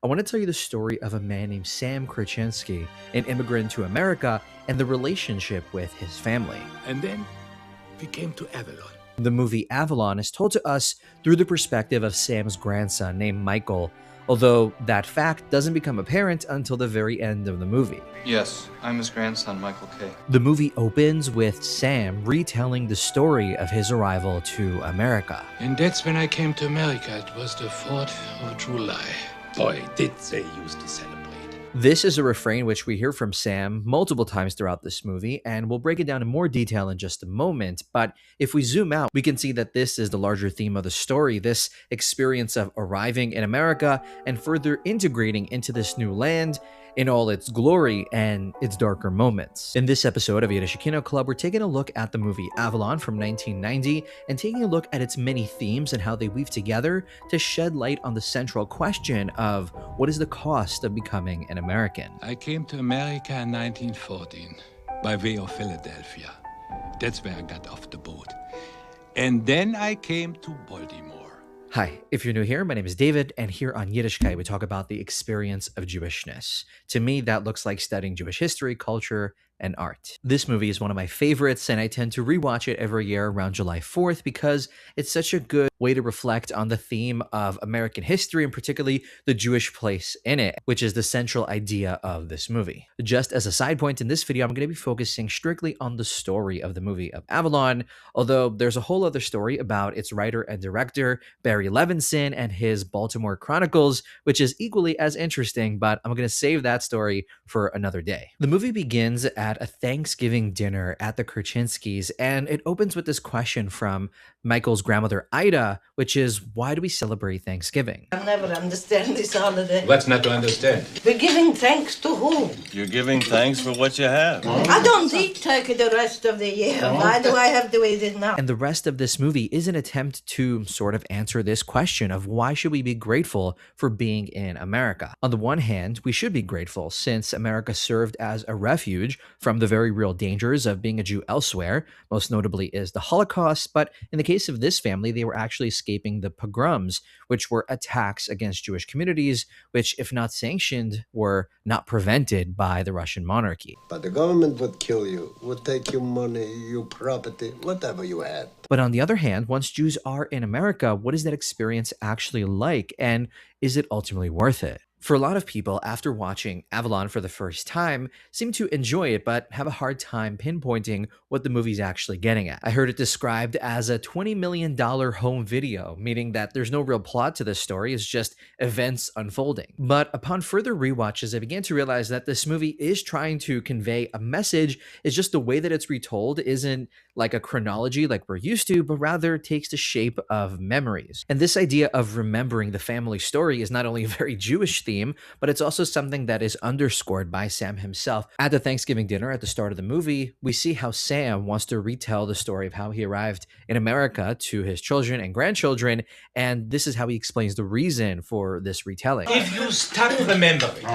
I want to tell you the story of a man named Sam Krichinsky, an immigrant to America, and the relationship with his family. And then we came to Avalon. The movie Avalon is told to us through the perspective of Sam's grandson named Michael, although that fact doesn't become apparent until the very end of the movie. Yes, I'm his grandson, Michael K. The movie opens with Sam retelling the story of his arrival to America. And that's when I came to America. It was the 4th of July. Boy, did they used to celebrate. This is a refrain which we hear from Sam multiple times throughout this movie, and we'll break it down in more detail in just a moment. But if we zoom out, we can see that this is the larger theme of the story, this experience of arriving in America and further integrating into this new land in all its glory and its darker moments. In this episode of Yiddish Kino Club, we're taking a look at the movie Avalon from 1990 and taking a look at its many themes and how they weave together to shed light on the central question of what is the cost of becoming an American. I came to America in 1914 by way of Philadelphia. That's where I got off the boat. And then I came to Baltimore. Hi, if you're new here, my name is David, and here on Yiddishkeit, we talk about the experience of Jewishness. To me, that looks like studying Jewish history, culture, and art. This movie is one of my favorites, and I tend to rewatch it every year around July 4th because it's such a good way to reflect on the theme of American history, and particularly the Jewish place in it, which is the central idea of this movie. Just as a side point in this video, I'm going to be focusing strictly on the story of the movie of Avalon, although there's a whole other story about its writer and director, Barry Levinson, and his Baltimore Chronicles, which is equally as interesting, but I'm going to save that story for another day. The movie begins at a Thanksgiving dinner at the Krichinsky's, and it opens with this question from Michael's grandmother, Ida, which is, why do we celebrate Thanksgiving? I'll never understand this holiday. What's not to understand? We're giving thanks to whom? You're giving thanks for what you have. I don't eat turkey the rest of the year. Why do I have to eat it now? And the rest of this movie is an attempt to sort of answer this question of why should we be grateful for being in America? On the one hand, we should be grateful since America served as a refuge from the very real dangers of being a Jew elsewhere, most notably is the Holocaust, but in the case of this family, they were actually escaping the pogroms, which were attacks against Jewish communities, which, if not sanctioned, were not prevented by the Russian monarchy. But the government would kill you, would take your money, your property, whatever you had. But on the other hand, once Jews are in America, what is that experience actually like, and is it ultimately worth it? For a lot of people, after watching Avalon for the first time, seem to enjoy it but have a hard time pinpointing what the movie's actually getting at. I heard it described as a $20 million home video, meaning that there's no real plot to this story, it's just events unfolding. But upon further rewatches, I began to realize that this movie is trying to convey a message, it's just the way that it's retold isn't like a chronology like we're used to, but rather takes the shape of memories. And this idea of remembering the family story is not only a very Jewish theme, but it's also something that is underscored by Sam himself. At the Thanksgiving dinner at the start of the movie, we see how Sam wants to retell the story of how he arrived in America to his children and grandchildren, and this is how he explains the reason for this retelling. If you start remembering,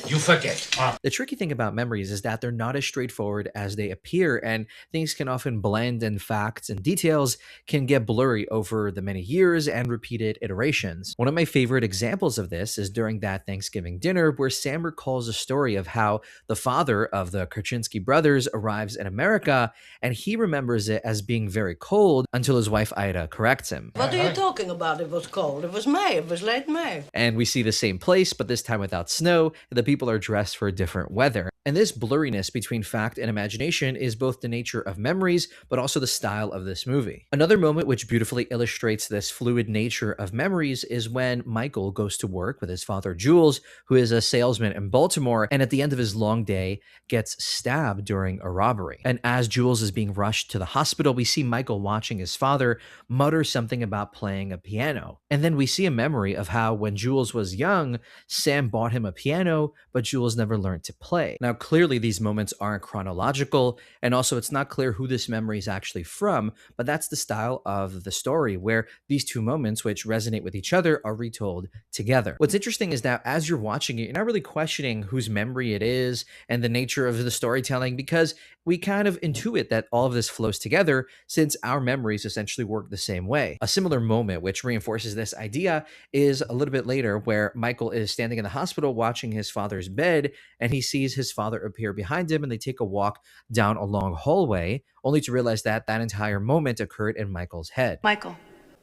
you forget. The tricky thing about memories is that they're not as straightforward as they appear, and things can often blend, and facts and details can get blurry over the many years and repeated iterations. One of my favorite examples of this is during that Thanksgiving dinner where Sam recalls a story of how the father of the Krichinsky brothers arrives in America, and he remembers it as being very cold until his wife Ida corrects him. What are you talking about? It was cold. It was May. It was late May. And we see the same place, but this time without snow, and the people are dressed for different weather. And this blurriness between fact and imagination is both the nature of memories, but also the style of this movie. Another moment which beautifully illustrates this fluid nature of memories is when Michael goes to work with his father Jules, who is a salesman in Baltimore, and at the end of his long day gets stabbed during a robbery. And as Jules is being rushed to the hospital, we see Michael watching his father mutter something about playing a piano. And then we see a memory of how when Jules was young, Sam bought him a piano piano, but Jules never learned to play. Now, clearly, these moments aren't chronological, and also it's not clear who this memory is actually from, but that's the style of the story, where these two moments, which resonate with each other, are retold together. What's interesting is that as you're watching it, you're not really questioning whose memory it is and the nature of the storytelling, because we kind of intuit that all of this flows together since our memories essentially work the same way. A similar moment which reinforces this idea is a little bit later, where Michael is standing in the hospital watching his father's bed, and he sees his father appear behind him, and they take a walk down a long hallway, only to realize that that entire moment occurred in Michael's head. Michael,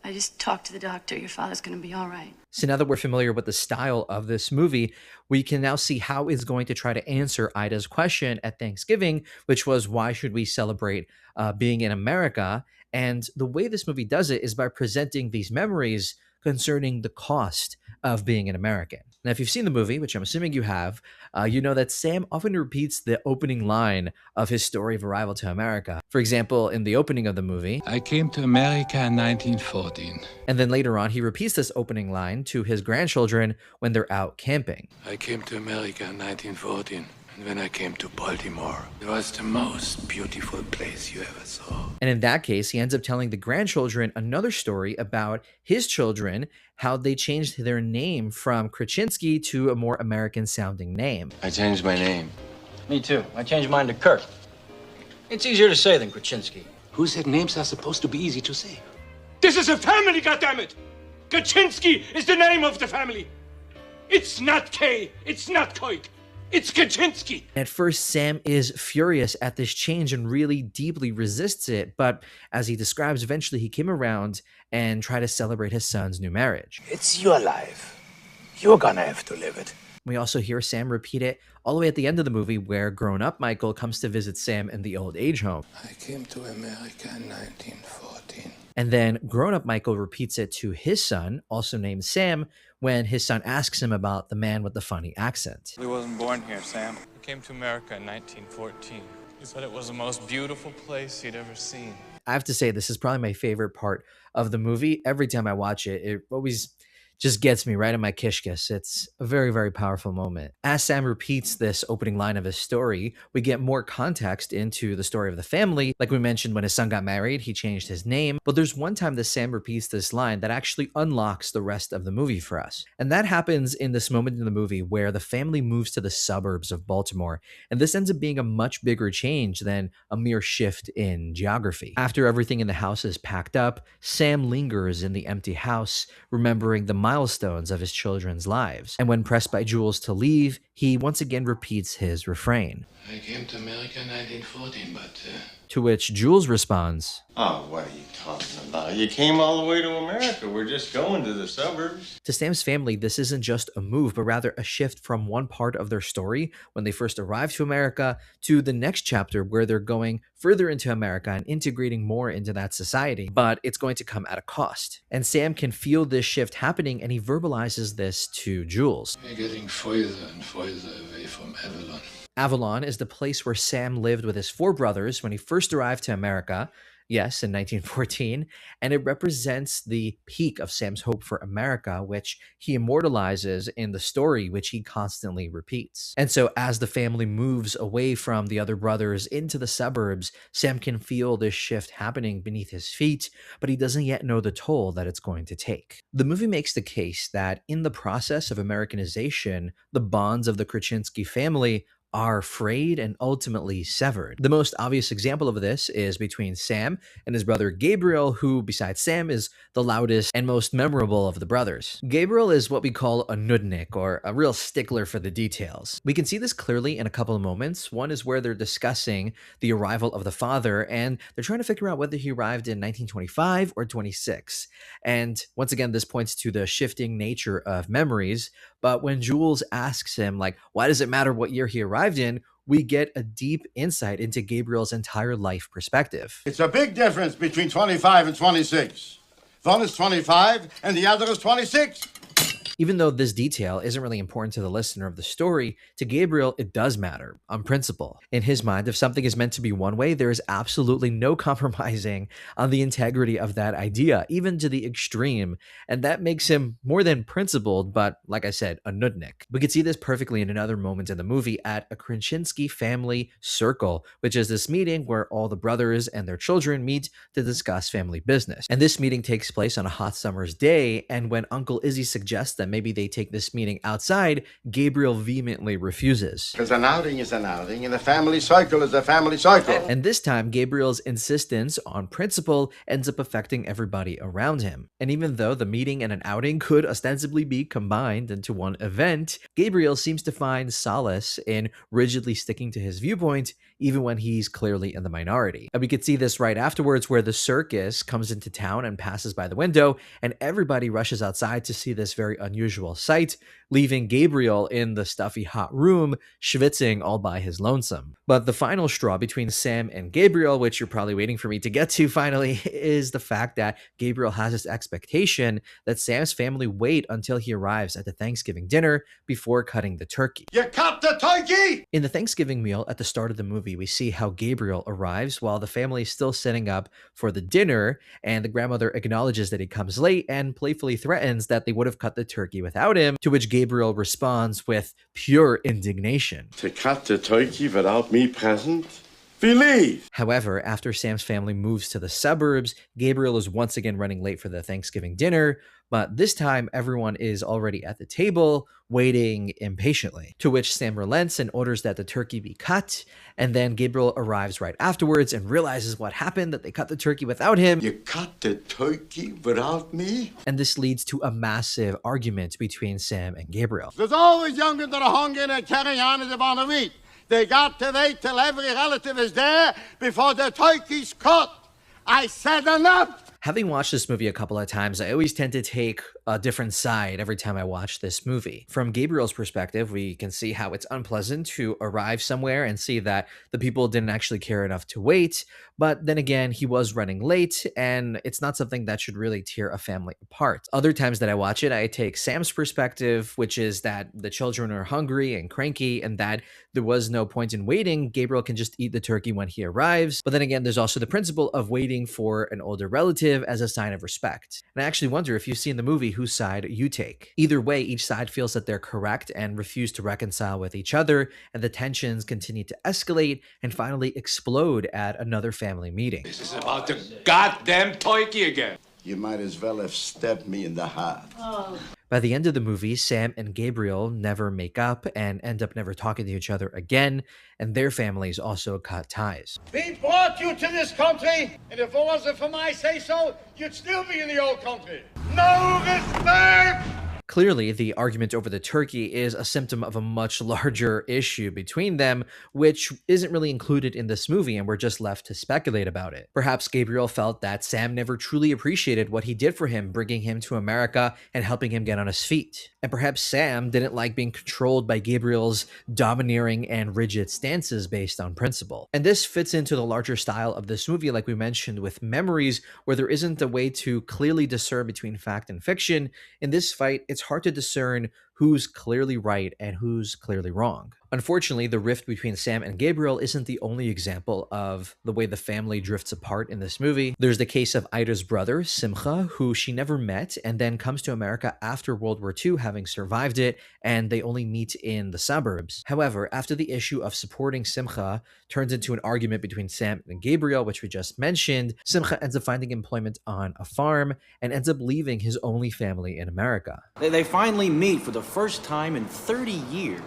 I just talked to the doctor. Your father's going to be all right. So now that we're familiar with the style of this movie, we can now see how it's going to try to answer Ida's question at Thanksgiving, which was, why should we celebrate being in America? And the way this movie does it is by presenting these memories concerning the cost of being an American. Now, if you've seen the movie, which I'm assuming you have, you know that Sam often repeats the opening line of his story of arrival to America. For example, in the opening of the movie, I came to America in 1914. and then later on, he repeats this opening line to his grandchildren when they're out camping. I came to America in 1914. And when I came to Baltimore, it was the most beautiful place you ever saw. And in that case, he ends up telling the grandchildren another story about his children, how they changed their name from Krichinsky to a more American-sounding name. I changed my name. Me too. I changed mine to Kirk. It's easier to say than Krichinsky. Who said names are supposed to be easy to say? This is a family, goddammit! Kaczynski is the name of the family. It's not Kay. It's not Koik. It's Kaczynski. At first, Sam is furious at this change and really deeply resists it, but as he describes, eventually he came around and tried to celebrate his son's new marriage. It's your life. You're gonna have to live it. We also hear Sam repeat it all the way at the end of the movie, where grown-up Michael comes to visit Sam in the old age home. I came to America in 1914. And then grown-up Michael repeats it to his son, also named Sam, when his son asks him about the man with the funny accent. We wasn't born here, Sam. We came to America in 1914. He said it was the most beautiful place he'd ever seen. I have to say, this is probably my favorite part of the movie. Every time I watch it, it always just gets me right in my kishkis. It's a very, very powerful moment. As Sam repeats this opening line of his story, we get more context into the story of the family. Like we mentioned, when his son got married, he changed his name. But there's one time that Sam repeats this line that actually unlocks the rest of the movie for us. And that happens in this moment in the movie where the family moves to the suburbs of Baltimore. And this ends up being a much bigger change than a mere shift in geography. After everything in the house is packed up, Sam lingers in the empty house, remembering the milestones of his children's lives. And when pressed by Jules to leave, he once again repeats his refrain. I came to America in 1914, but... To which Jules responds, Oh, what are you talking about? You came all the way to America. We're just going to the suburbs. To Sam's family, this isn't just a move, but rather a shift from one part of their story when they first arrived to America to the next chapter where they're going further into America and integrating more into that society. But it's going to come at a cost. And Sam can feel this shift happening, and he verbalizes this to Jules. We're getting further and further away from Avalon. Avalon is the place where Sam lived with his four brothers when he first arrived to America. Yes, in 1914, and it represents the peak of Sam's hope for America, which he immortalizes in the story, which he constantly repeats. And so as the family moves away from the other brothers into the suburbs, Sam can feel this shift happening beneath his feet, but he doesn't yet know the toll that it's going to take. The movie makes the case that in the process of Americanization, the bonds of the Krichinsky family are frayed and ultimately severed. The most obvious example of this is between Sam and his brother Gabriel, who, besides Sam, is the loudest and most memorable of the brothers. Gabriel is what we call a nudnik, or a real stickler for the details. We can see this clearly in a couple of moments. One is where they're discussing the arrival of the father, and they're trying to figure out whether he arrived in 1925 or 26. And once again, this points to the shifting nature of memories. But when Jules asks him, like, why does it matter what year he arrived in, we get a deep insight into Gabriel's entire life perspective. It's a big difference between 25 and 26. One is 25 and the other is 26. Even though this detail isn't really important to the listener of the story, to Gabriel it does matter, on principle. In his mind, if something is meant to be one way, there is absolutely no compromising on the integrity of that idea, even to the extreme, and that makes him more than principled, but like I said, a nudnik. We could see this perfectly in another moment in the movie at a Krichinsky family circle, which is this meeting where all the brothers and their children meet to discuss family business. And this meeting takes place on a hot summer's day, and when Uncle Izzy suggests that maybe they take this meeting outside, Gabriel vehemently refuses. Because an outing is an outing, and a family cycle is a family cycle. And this time, Gabriel's insistence on principle ends up affecting everybody around him. And even though the meeting and an outing could ostensibly be combined into one event, Gabriel seems to find solace in rigidly sticking to his viewpoint, even when he's clearly in the minority. And we could see this right afterwards, where the circus comes into town and passes by the window, and everybody rushes outside to see this very unusual sight, leaving Gabriel in the stuffy hot room, schwitzing all by his lonesome. But the final straw between Sam and Gabriel, which you're probably waiting for me to get to finally, is the fact that Gabriel has this expectation that Sam's family wait until he arrives at the Thanksgiving dinner before cutting the turkey. You cut the turkey! In the Thanksgiving meal at the start of the movie, we see how Gabriel arrives while the family is still setting up for the dinner, and the grandmother acknowledges that he comes late and playfully threatens that they would have cut the turkey without him, to which Gabriel responds with pure indignation. To cut the turkey without me present? Believe! However, after Sam's family moves to the suburbs, Gabriel is once again running late for the Thanksgiving dinner, but this time everyone is already at the table, waiting impatiently. To which Sam relents and orders that the turkey be cut, and then Gabriel arrives right afterwards and realizes what happened, that they cut the turkey without him. You cut the turkey without me? And this leads to a massive argument between Sam and Gabriel. There's always younger that are hungry and carry on as they want to eat. They got to wait till every relative is there before the turkey's cut. I said enough! Having watched this movie a couple of times, I always tend to take a different side every time I watch this movie. From Gabriel's perspective, we can see how it's unpleasant to arrive somewhere and see that the people didn't actually care enough to wait. But then again, he was running late, and it's not something that should really tear a family apart. Other times that I watch it, I take Sam's perspective, which is that the children are hungry and cranky, and that there was no point in waiting. Gabriel can just eat the turkey when he arrives. But then again, there's also the principle of waiting for an older relative as a sign of respect. And I actually wonder, if you've seen the movie, whose side you take. Either way, each side feels that they're correct and refuse to reconcile with each other, and the tensions continue to escalate and finally explode at another family meeting. This is about the goddamn turkey again. You might as well have stabbed me in the heart. By the end of the movie, Sam and Gabriel never make up and end up never talking to each other again, and their families also cut ties. We brought you to this country, and if it wasn't for my say-so, you'd still be in the old country. No respect! Clearly, the argument over the turkey is a symptom of a much larger issue between them, which isn't really included in this movie, and we're just left to speculate about it. Perhaps Gabriel felt that Sam never truly appreciated what he did for him, bringing him to America and helping him get on his feet. And perhaps Sam didn't like being controlled by Gabriel's domineering and rigid stances based on principle. And this fits into the larger style of this movie, like we mentioned, with Memories, where there isn't a way to clearly discern between fact and fiction. In this fight, it's hard to discern who's clearly right and who's clearly wrong. Unfortunately, the rift between Sam and Gabriel isn't the only example of the way the family drifts apart in this movie. There's the case of Ida's brother, Simcha, who she never met and then comes to America after World War II, having survived it, and they only meet in the suburbs. However, after the issue of supporting Simcha turns into an argument between Sam and Gabriel, which we just mentioned, Simcha ends up finding employment on a farm and ends up leaving his only family in America. They finally meet for the first time in 30 years,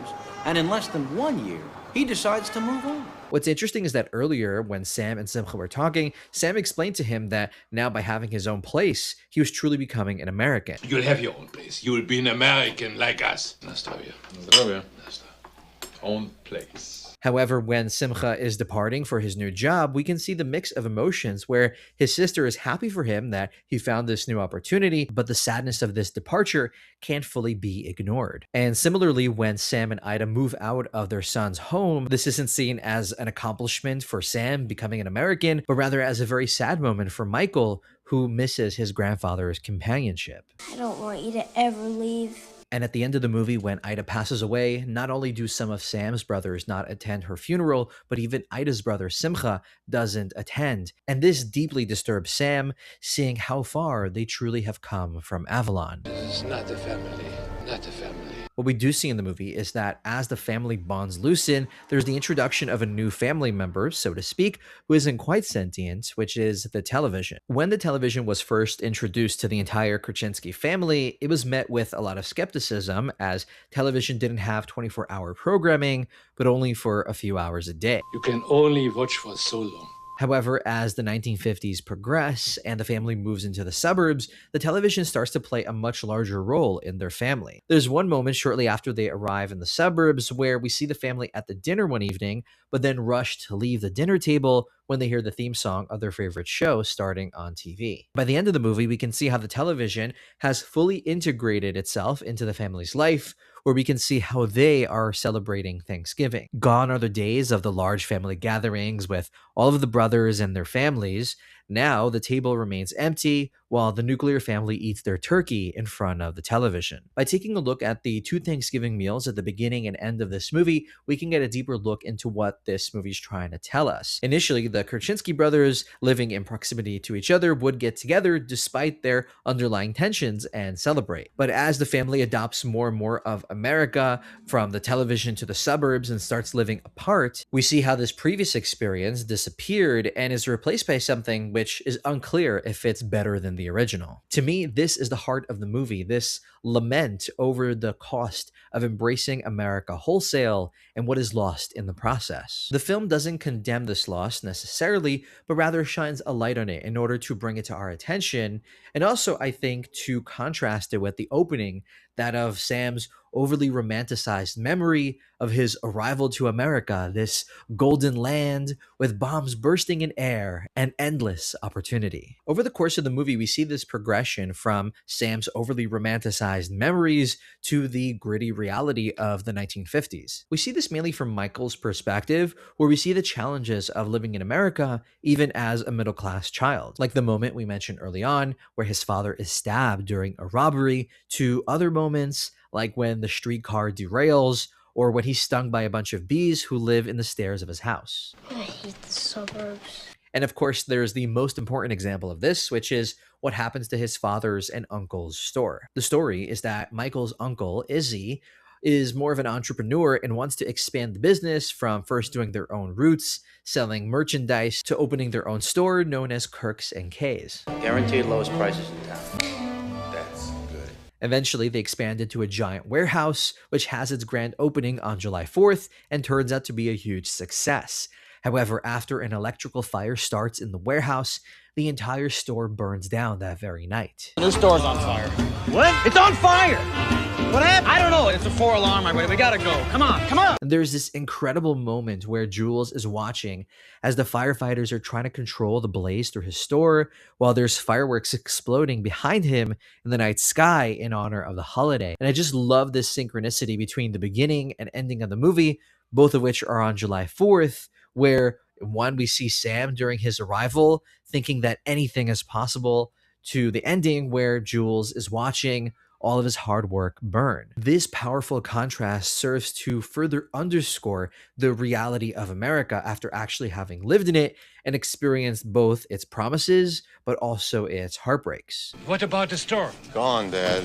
and in less than 1 year, he decides to move on. What's interesting is that earlier, when Sam and Simcha were talking, Sam explained to him that now by having his own place, he was truly becoming an American. You'll have your own place. You'll be an American like us. Nastavia. Own place. However, when Simcha is departing for his new job, we can see the mix of emotions where his sister is happy for him that he found this new opportunity, but the sadness of this departure can't fully be ignored. And similarly, when Sam and Ida move out of their son's home, this isn't seen as an accomplishment for Sam becoming an American, but rather as a very sad moment for Michael, who misses his grandfather's companionship. I don't want you to ever leave. And at the end of the movie, when Ida passes away, not only do some of Sam's brothers not attend her funeral, but even Ida's brother Simcha doesn't attend. And this deeply disturbs Sam, seeing how far they truly have come from Avalon. This is not a family, not a family. What we do see in the movie is that as the family bonds loosen, there's the introduction of a new family member, so to speak, who isn't quite sentient, which is the television. When the television was first introduced to the entire Krichinsky family, it was met with a lot of skepticism, as television didn't have 24-hour programming, but only for a few hours a day. You can only watch for so long. However, as the 1950s progress and the family moves into the suburbs, the television starts to play a much larger role in their family. There's one moment shortly after they arrive in the suburbs where we see the family at the dinner one evening, but then rush to leave the dinner table when they hear the theme song of their favorite show starting on TV. By the end of the movie, we can see how the television has fully integrated itself into the family's life, where we can see how they are celebrating Thanksgiving. Gone are the days of the large family gatherings with all of the brothers and their families. Now, the table remains empty while the nuclear family eats their turkey in front of the television. By taking a look at the two Thanksgiving meals at the beginning and end of this movie, we can get a deeper look into what this movie's trying to tell us. Initially, the Krichinsky brothers, living in proximity to each other, would get together despite their underlying tensions and celebrate. But as the family adopts more and more of America, from the television to the suburbs, and starts living apart, we see how this previous experience disappeared and is replaced by something which is unclear if it's better than the original. To me, this is the heart of the movie, this lament over the cost of embracing America wholesale and what is lost in the process. The film doesn't condemn this loss necessarily, but rather shines a light on it in order to bring it to our attention, and also, I think, to contrast it with the opening, that of Sam's overly romanticized memory of his arrival to America, this golden land with bombs bursting in air and endless opportunity. Over the course of the movie, we see this progression from Sam's overly romanticized memories to the gritty reality of the 1950s. We see this mainly from Michael's perspective, where we see the challenges of living in America even as a middle-class child, like the moment we mentioned early on where his father is stabbed during a robbery, to other moments like when the streetcar derails, or when he's stung by a bunch of bees who live in the stairs of his house. I hate the suburbs. And of course, there's the most important example of this, which is what happens to his father's and uncle's store. The story is that Michael's uncle, Izzy, is more of an entrepreneur and wants to expand the business from first doing their own routes, selling merchandise, to opening their own store known as Kirk's and K's. Guaranteed lowest prices in town. That's good. Eventually, they expanded to a giant warehouse, which has its grand opening on July 4th and turns out to be a huge success. However, after an electrical fire starts in the warehouse, the entire store burns down that very night. The new store's on fire. What? It's on fire! What happened? I don't know. It's a 4-alarm. We gotta go. Come on, come on! There's this incredible moment where Jules is watching as the firefighters are trying to control the blaze through his store, while there's fireworks exploding behind him in the night sky in honor of the holiday. And I just love this synchronicity between the beginning and ending of the movie, both of which are on July 4th, where one, we see Sam during his arrival thinking that anything is possible, to the ending where Jules is watching all of his hard work burn. This powerful contrast serves to further underscore the reality of America after actually having lived in it and experienced both its promises but also its heartbreaks. What about the store? Gone, Dad.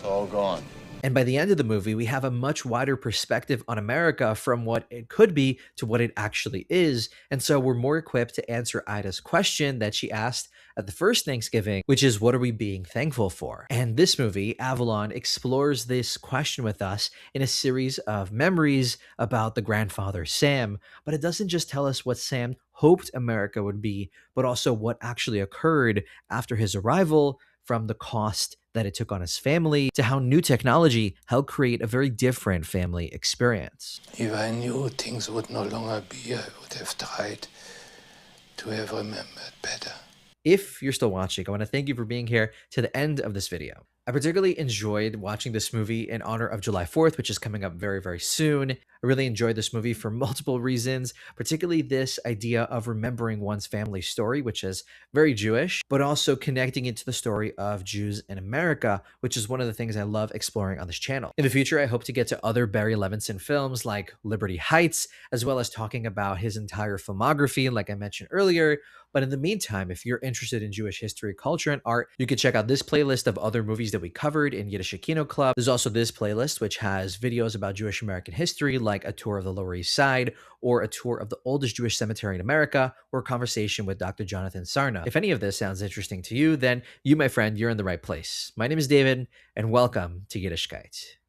All gone. And by the end of the movie, we have a much wider perspective on America from what it could be to what it actually is. And so we're more equipped to answer Ida's question that she asked at the first Thanksgiving, which is, what are we being thankful for? And this movie, Avalon, explores this question with us in a series of memories about the grandfather Sam. But it doesn't just tell us what Sam hoped America would be, but also what actually occurred after his arrival, from the cost that it took on his family to how new technology helped create a very different family experience. If I knew things would no longer be, I would have tried to have remembered better. If you're still watching, I want to thank you for being here to the end of this video. I particularly enjoyed watching this movie in honor of July 4th, which is coming up very, very soon. I really enjoyed this movie for multiple reasons, particularly this idea of remembering one's family story, which is very Jewish, but also connecting it to the story of Jews in America, which is one of the things I love exploring on this channel. In the future, I hope to get to other Barry Levinson films like Liberty Heights, as well as talking about his entire filmography, like I mentioned earlier. But in the meantime, if you're interested in Jewish history, culture, and art, you can check out this playlist of other movies that we covered in Yiddish Kino Club. There's also this playlist, which has videos about Jewish American history, like a tour of the Lower East Side, or a tour of the oldest Jewish cemetery in America, or a conversation with Dr. Jonathan Sarna. If any of this sounds interesting to you, then you, my friend, you're in the right place. My name is David, and welcome to Yiddishkeit.